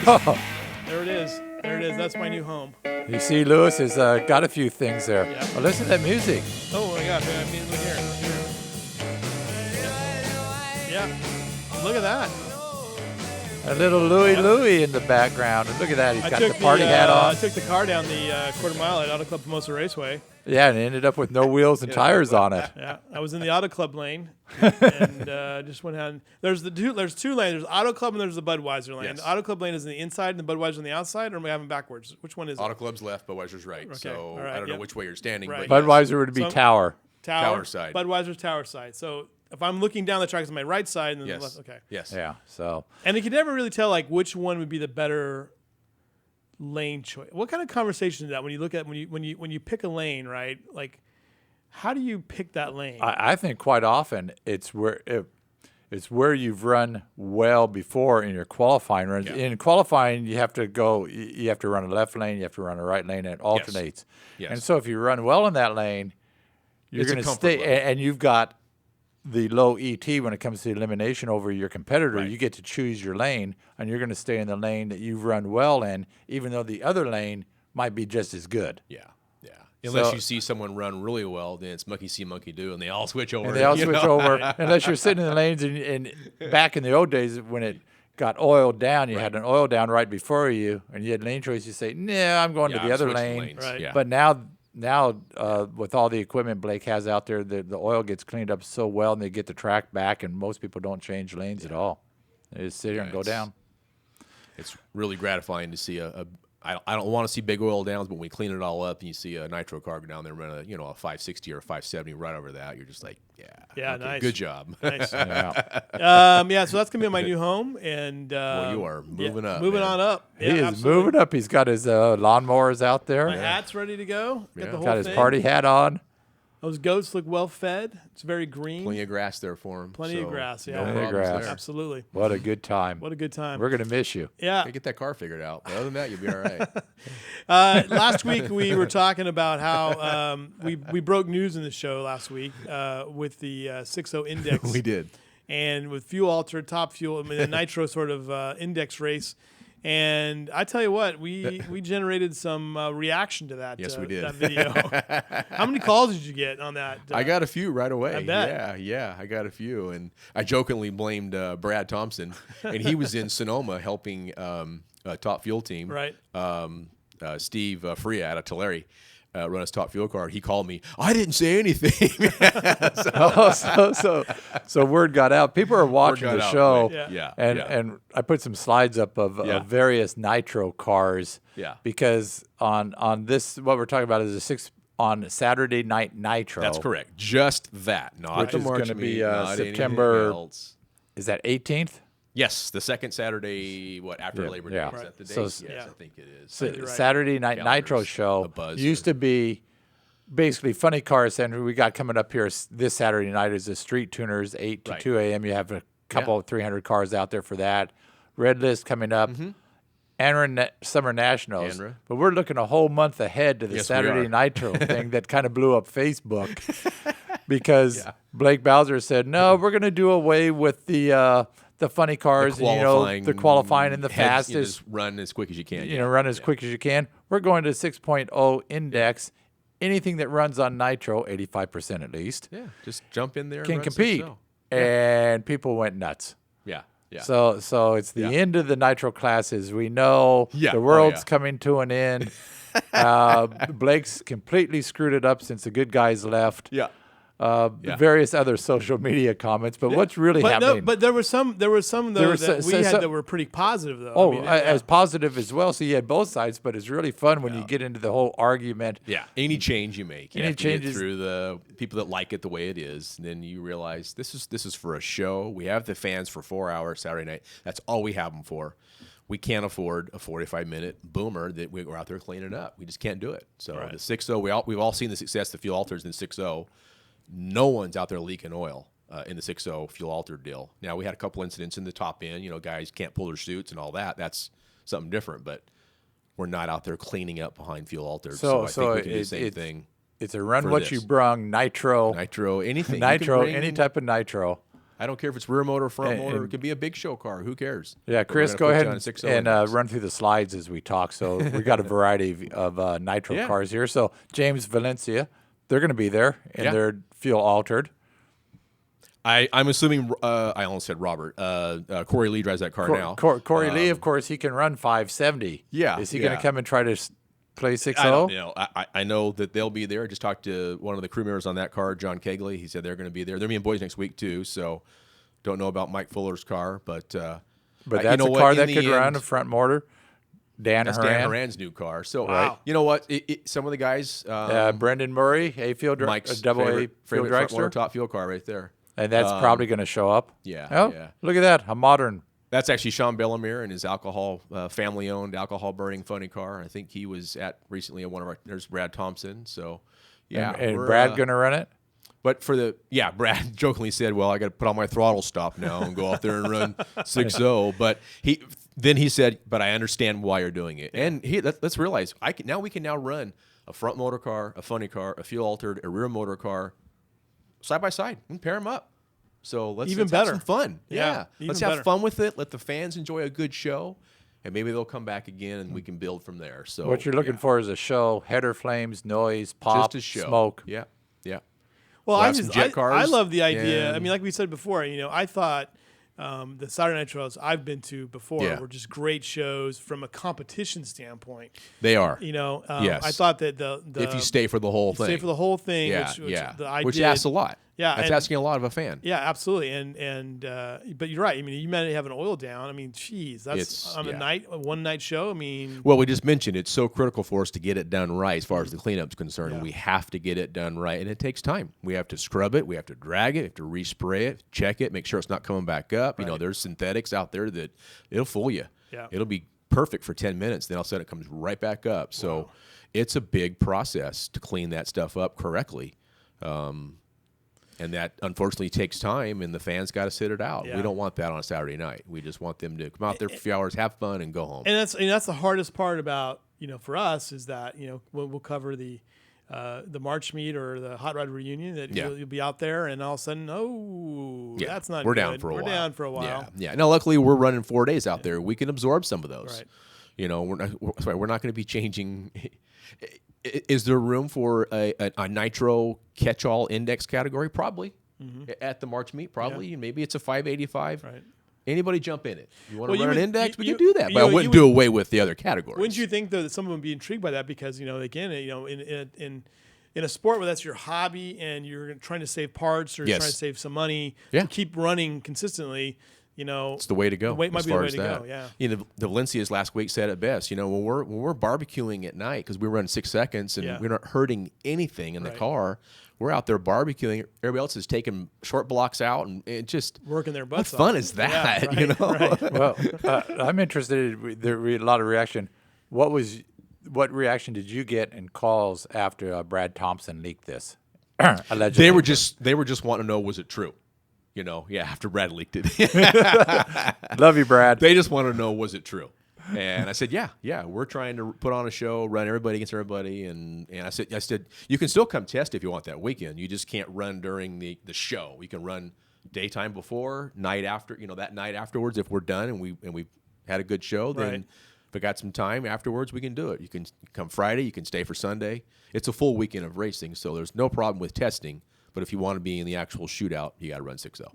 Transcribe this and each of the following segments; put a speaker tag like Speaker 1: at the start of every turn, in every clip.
Speaker 1: There it is. There it is. That's my new home.
Speaker 2: You see, Lewis has got a few things there.
Speaker 1: Yeah.
Speaker 2: Well, listen to that music.
Speaker 1: Oh my gosh! I mean, look here. Yeah. Look at that.
Speaker 2: A little Louie in the background. And look at that. He's got the party hat on.
Speaker 1: I took the car down the quarter mile at Auto Club Formosa Raceway.
Speaker 2: Yeah, and it ended up with no wheels and tires on it.
Speaker 1: Yeah, I was in the Auto Club lane and just went down. There's two lanes. There's Auto Club and there's the Budweiser lane.
Speaker 3: Yes.
Speaker 1: The Auto Club lane is on the inside and the Budweiser on the outside, or am I having backwards? Which one is
Speaker 3: Auto
Speaker 1: it?
Speaker 3: Club's left, Budweiser's right.
Speaker 1: Okay,
Speaker 3: So
Speaker 1: all right,
Speaker 3: I don't know
Speaker 1: yep.
Speaker 3: which way you're standing.
Speaker 1: Right.
Speaker 3: But
Speaker 2: Budweiser would be
Speaker 1: So-
Speaker 2: Tower.
Speaker 3: Tower side.
Speaker 1: Budweiser's tower side. So if I'm looking down the track, it's on my right side and then
Speaker 3: Yes.
Speaker 1: the left. Okay.
Speaker 3: Yes.
Speaker 2: Yeah, so.
Speaker 1: And you can never really tell like which one would be the better lane choice. What kind of conversation is that when you look at when you pick a lane, right? Like, how do you pick that lane?
Speaker 2: I think quite often it's where you've run well before in your qualifying runs.
Speaker 3: Yeah.
Speaker 2: In qualifying, you have to run a left lane, you have to run a right lane, and it alternates.
Speaker 3: Yes.
Speaker 2: And so if you run well in that lane, you're
Speaker 3: It's a
Speaker 2: going to
Speaker 3: comfort
Speaker 2: stay,
Speaker 3: level.
Speaker 2: and you've got the low ET when it comes to elimination over your competitor.
Speaker 3: Right.
Speaker 2: You get to choose your lane, and you're going to stay in the lane that you've run well in, even though the other lane might be just as good.
Speaker 3: Yeah. Yeah. Unless
Speaker 2: So-
Speaker 3: you see someone run really well, then it's monkey see, monkey do, and they all switch over.
Speaker 2: And they all
Speaker 3: you
Speaker 2: switch
Speaker 3: know?
Speaker 2: over, unless you're sitting in the lanes. And back in the old days, when it got oiled down, you had an oil down right before you, and you had lane choice. You say, "Nah, I'm going
Speaker 3: Yeah,
Speaker 2: to the
Speaker 3: I'm
Speaker 2: other
Speaker 3: switching
Speaker 2: lane."
Speaker 3: lanes.
Speaker 1: Right.
Speaker 3: Yeah.
Speaker 2: But now, with all the equipment Blake has out there, the oil gets cleaned up so well, and they get the track back, and most people don't change lanes at all. They just sit here and go
Speaker 3: it's-
Speaker 2: down.
Speaker 3: It's really gratifying to see I don't want to see big oil downs, but when we clean it all up and you see a nitro car go down there and run a 560 or a 570 right over that, you're just like,
Speaker 1: Yeah,
Speaker 3: okay,
Speaker 1: nice.
Speaker 3: good job.
Speaker 1: Nice.
Speaker 2: Yeah.
Speaker 1: Yeah, so that's gonna be my new home, and
Speaker 3: Well, you are moving up,
Speaker 1: moving
Speaker 3: man.
Speaker 1: on up.
Speaker 2: He
Speaker 1: Yeah,
Speaker 2: is
Speaker 1: absolutely.
Speaker 2: moving up. He's got his lawnmowers out there.
Speaker 1: My hat's ready to go. Got the whole
Speaker 2: Got his
Speaker 1: thing.
Speaker 2: party hat on.
Speaker 1: Those goats look well fed. It's very green.
Speaker 3: Plenty of grass there for him.
Speaker 1: Plenty of grass, yeah.
Speaker 3: No
Speaker 1: Plenty
Speaker 2: of
Speaker 3: problems
Speaker 2: grass.
Speaker 3: there.
Speaker 1: Absolutely.
Speaker 2: What a good time.
Speaker 1: What a good time.
Speaker 2: We're going to miss you.
Speaker 1: Yeah.
Speaker 3: Hey, get that car figured out. But other than that, you'll be all right.
Speaker 1: Last week we were talking about how we broke news in the show last week with the 6.0 index.
Speaker 3: We did.
Speaker 1: And with fuel altered, top fuel, I mean, the nitro sort of index race. And I tell you what, we generated some reaction to that.
Speaker 3: Yes, we did.
Speaker 1: That video. How many calls did you get on that?
Speaker 3: I got a few right away.
Speaker 1: I bet.
Speaker 3: Yeah, I got a few. And I jokingly blamed Brad Thompson. And he was in Sonoma helping Top Fuel Team.
Speaker 1: Right.
Speaker 3: Steve Freya out of Tulare run his Top Fuel car. He called me. I didn't say anything.
Speaker 2: So word got out. People are watching
Speaker 3: got
Speaker 2: the
Speaker 3: out,
Speaker 2: show.
Speaker 3: right. Yeah.
Speaker 2: And I put some slides up of various nitro cars.
Speaker 3: Yeah.
Speaker 2: Because on this, what we're talking about is on Saturday Night Nitro.
Speaker 3: That's correct. Just that. Not
Speaker 2: Which
Speaker 3: the
Speaker 2: is
Speaker 3: March
Speaker 2: gonna be,
Speaker 3: meet, not
Speaker 2: September-
Speaker 3: anything else.
Speaker 2: Is that 18th?
Speaker 3: Yes, the second Saturday, after Labor Day?
Speaker 2: yeah.
Speaker 3: Is that the date?
Speaker 2: So-
Speaker 3: yes,
Speaker 1: Yeah.
Speaker 3: I think it is.
Speaker 2: So
Speaker 1: You're right.
Speaker 2: Saturday Night
Speaker 3: Calendars,
Speaker 2: Nitro show
Speaker 3: a buzz
Speaker 2: used to be basically funny cars. And we got coming up here this Saturday night is the Street Tuners, 8 to
Speaker 3: Right.
Speaker 2: 2 a.m. You have a couple of 300 cars out there for that. Red List coming up. ANRA Summer Nationals.
Speaker 3: ANRA.
Speaker 2: But we're looking a whole month ahead to the
Speaker 3: Yes, we
Speaker 2: Saturday
Speaker 3: are.
Speaker 2: Nitro thing that kind of blew up Facebook because Blake Bowser said, no, we're going to do away with the funny cars, and, the qualifying and the fastest.
Speaker 3: Just run as quick as you can.
Speaker 2: Run as quick as you can. We're going to 6.0 index. Anything that runs on nitro, 85% at least,
Speaker 3: Yeah, just jump in there
Speaker 2: can
Speaker 3: and run
Speaker 2: compete.
Speaker 3: 6.0.
Speaker 2: And people went nuts.
Speaker 3: Yeah, yeah.
Speaker 2: So it's the end of the nitro classes. We know
Speaker 3: Yeah.
Speaker 2: the
Speaker 3: Oh,
Speaker 2: world's
Speaker 3: yeah.
Speaker 2: coming to an end. Blake's completely screwed it up since the good guys left.
Speaker 3: yeah.
Speaker 2: Various other social media comments. But what's really happening?
Speaker 1: But there were some though that we had that were pretty positive though.
Speaker 2: Oh,
Speaker 1: I mean,
Speaker 2: as positive as well. So you had both sides, but it's really fun when you get into the whole argument.
Speaker 3: Yeah, any change you make, you
Speaker 2: Any
Speaker 3: have to get
Speaker 2: changes-
Speaker 3: through the people that like it the way it is. And then you realize this is for a show. We have the fans for 4 hours Saturday night. That's all we have them for. We can't afford a 45-minute boomer that we're out there cleaning up. We just can't do it. So the 6.0, we've all seen the success of the fuel alters in the 6.0. No one's out there leaking oil in the 6.0 fuel altered deal. Now, we had a couple incidents in the top end. Guys can't pull their chutes and all that. That's something different. But we're not out there cleaning up behind fuel altered. So I think we can do the same thing.
Speaker 2: It's a run
Speaker 3: for
Speaker 2: what you
Speaker 3: this.
Speaker 2: brung, nitro,
Speaker 3: Nitro, anything. You can
Speaker 2: nitro,
Speaker 3: bring-
Speaker 2: any type of nitro.
Speaker 3: I don't care if it's rear motor, front motor. It could be a big show car. Who cares?
Speaker 2: Yeah, Chris, go ahead and run through the slides as we talk. So we got a variety of nitro cars here. So James Valencia, they're going to be there, and they're fuel altered.
Speaker 3: I'm assuming I almost said Robert. Corey Lee drives that car now.
Speaker 2: Corey Lee, of course, he can run 570.
Speaker 3: Yeah.
Speaker 2: Is he going to come and try to play 6-0?
Speaker 3: I don't know. I know that they'll be there. I just talked to one of the crew members on that car, John Kegley. He said they're going to be there. They're being boys next week too. So don't know about Mike Fuller's car, but that's
Speaker 2: a car that could run a front motor. Dan
Speaker 3: Horan's new car. So you know what? Some of the guys,
Speaker 2: Brendan Murray, A-field,
Speaker 3: Mike's
Speaker 2: double A field dragster,
Speaker 3: top fuel car right there.
Speaker 2: And that's probably going to show up.
Speaker 3: Yeah.
Speaker 2: Oh, look at that. A modern.
Speaker 3: That's actually Sean Bellamere and his family-owned alcohol-burning funny car. I think he was at recently at one of our. There's Brad Thompson. So, yeah.
Speaker 2: And Brad going to run it?
Speaker 3: But Brad jokingly said, "Well, I got to put on my throttle stop now and go out there and run 6.0." But he said, "But I understand why you're doing it." And let's realize we can now run a front motor car, a funny car, a fuel altered, a rear motor car. Side by side and pair them up. So let's have some fun. Yeah. Let's have fun with it. Let the fans enjoy a good show. And maybe they'll come back again and we can build from there. So
Speaker 2: what you're looking for is a show, header flames, noise, pop,
Speaker 3: just a show.
Speaker 2: Smoke.
Speaker 3: Yeah. Yeah.
Speaker 1: Well, I love the idea. I mean, like we said before, I thought the Saturday Night Trails I've been to before were just great shows from a competition standpoint.
Speaker 3: They are.
Speaker 1: Yes. I thought that the
Speaker 3: if you stay for the whole thing.
Speaker 1: Stay for the whole thing,
Speaker 3: which asks a lot.
Speaker 1: Yeah,
Speaker 3: that's asking a lot of a fan.
Speaker 1: Yeah, absolutely. But you're right. I mean, you might have an oil down. I mean, geez, that's on a one night show. I mean,
Speaker 3: well, we just mentioned it's so critical for us to get it done right as far as the cleanup's concerned. We have to get it done right, and it takes time. We have to scrub it, we have to drag it, we have to respray it, check it, make sure it's not coming back up. Right. There's synthetics out there that it'll fool you. Yeah. It'll be perfect for 10 minutes, then all of a sudden it comes right back up. So it's a big process to clean that stuff up correctly. And that unfortunately takes time, and the fans got to sit it out. Yeah. We don't want that on a Saturday night. We just want them to come out there for a few hours, have fun, and go home.
Speaker 1: And that's the hardest part about for us is that we'll cover the March meet or the Hot Rod reunion that you'll be out there, and all of a sudden, that's not.
Speaker 3: We're
Speaker 1: good.
Speaker 3: down for a while.
Speaker 1: We're down for a while.
Speaker 3: Yeah. Now, luckily, we're running 4 days out there. We can absorb some of those. Right. We're not going to be changing. Is there room for a nitro catch-all index category? Probably. At the March meet, probably. Yeah. Maybe it's a 585. Right. Anybody jump in it? You want to run an index? We can do that. But I wouldn't do away with the other categories.
Speaker 1: Wouldn't you think, though, that someone would be intrigued by that? Because, again, in a sport where that's your hobby and you're trying to save parts or trying to save some money to keep running consistently,
Speaker 3: it's the way to go.
Speaker 1: Might be the way to go. Yeah.
Speaker 3: The Valencias last week said it best. When we're barbecuing at night because we run 6 seconds and we're not hurting anything in the car. We're out there barbecuing. Everybody else is taking short blocks out and it just
Speaker 1: working their butts
Speaker 3: off. What fun is that?
Speaker 1: Yeah, right.
Speaker 2: Well, I'm interested. There were a lot of reaction. What reaction did you get in calls after Brad Thompson leaked this? Allegedly,
Speaker 3: they were just wanting to know, was it true? After Brad leaked it.
Speaker 2: Love you, Brad.
Speaker 3: They just want to know, was it true? And I said, yeah, we're trying to put on a show, run everybody against everybody. And I said, you can still come test if you want that weekend. You just can't run during the show. You can run daytime before, night after, that night afterwards. If we're done and we've had a good show, then if we got some time afterwards, we can do it. You can come Friday, you can stay for Sunday. It's a full weekend of racing, so there's no problem with testing. But if you want to be in the actual shootout, you got to run 6.0.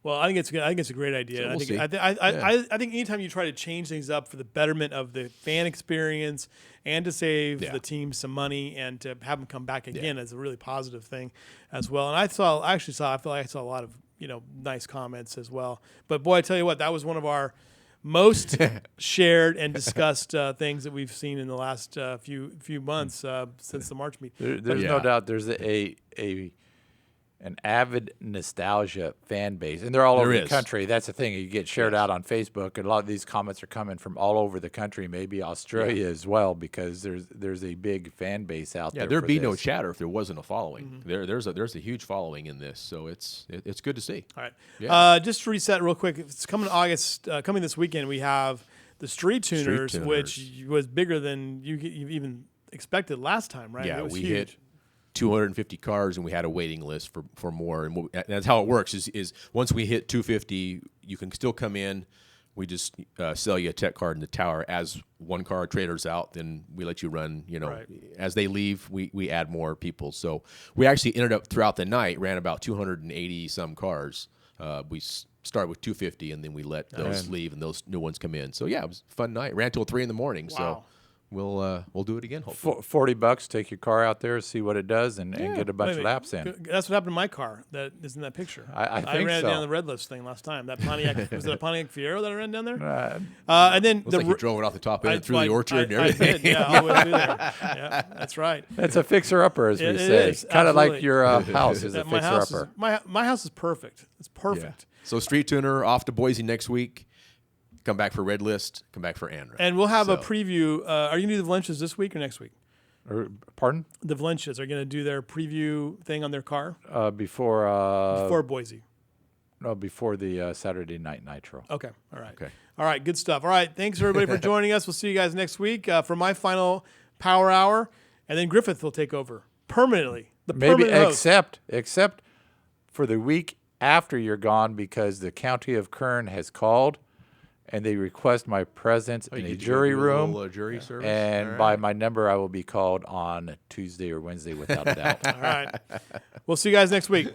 Speaker 1: Well, I think it's good. I think it's a great idea.
Speaker 3: So
Speaker 1: I think anytime you try to change things up for the betterment of the fan experience and to save the team some money and to have them come back again is a really positive thing as well. And I feel like I saw a lot of nice comments as well. But boy, I tell you what, that was one of our most shared and discussed things that we've seen in the last few months since the March meet.
Speaker 2: There's no doubt there's an avid nostalgia fan base, and they're all over the country. That's the thing. You get shared out on Facebook, and a lot of these comments are coming from all over the country, maybe Australia as well, because there's a big fan base out there.
Speaker 3: Yeah, there'd be no chatter if there wasn't a following. Mm-hmm. There's a huge following in this, so it's good to see.
Speaker 1: All right, just to reset real quick. It's coming coming this weekend. We have the Street Tuners, which was bigger than you even expected last time, right?
Speaker 3: Yeah,
Speaker 1: it was
Speaker 3: we
Speaker 1: huge.
Speaker 3: 250 cars, and we had a waiting list for more. And that's how it works. Is once we hit 250, you can still come in. We just sell you a tech card in the tower. As one car traders out, then we let you run.
Speaker 1: Right.
Speaker 3: As they leave, we add more people. So we actually ended up throughout the night ran about 280 some cars. We started with 250, and then we let those leave, and those new ones come in. So yeah, it was a fun night. Ran till 3 a.m.
Speaker 1: Wow.
Speaker 3: So we'll do it again. Hopefully,
Speaker 2: $40. Take your car out there, see what it does, and get a bunch of laps in.
Speaker 1: That's what happened to my car. That is in that picture.
Speaker 2: I think
Speaker 1: ran
Speaker 2: so.
Speaker 1: it down the red list thing last time. That Pontiac was it a Pontiac Fiero that I ran down there? And then
Speaker 3: looks like you drove it off the top end through the orchard and everything.
Speaker 1: I did, yeah, all the way through there. Yeah, that's right.
Speaker 2: That's a fixer-upper, as we say. Kind of like your house is a fixer-upper.
Speaker 1: My house is perfect. It's perfect.
Speaker 3: Yeah. So Street Tuner off to Boise next week. Come back for Red List. Come back for ANRA.
Speaker 1: And we'll have a preview. Are you going to do the Valencias this week or next week?
Speaker 2: Pardon?
Speaker 1: The Valencias are going to do their preview thing on their car
Speaker 2: Before
Speaker 1: Boise.
Speaker 2: No, before the Saturday Night Nitro.
Speaker 1: Okay. All right.
Speaker 3: Okay.
Speaker 1: All right. Good stuff. All right. Thanks everybody for joining us. We'll see you guys next week for my final Power Hour, and then Griffith will take over permanently.
Speaker 2: Maybe except for the week after you're gone, because the county of Kern has called and they request my presence in a jury room.
Speaker 3: Jury service.
Speaker 2: And by my number, I will be called on Tuesday or Wednesday without a doubt.
Speaker 1: All right. We'll see you guys next week.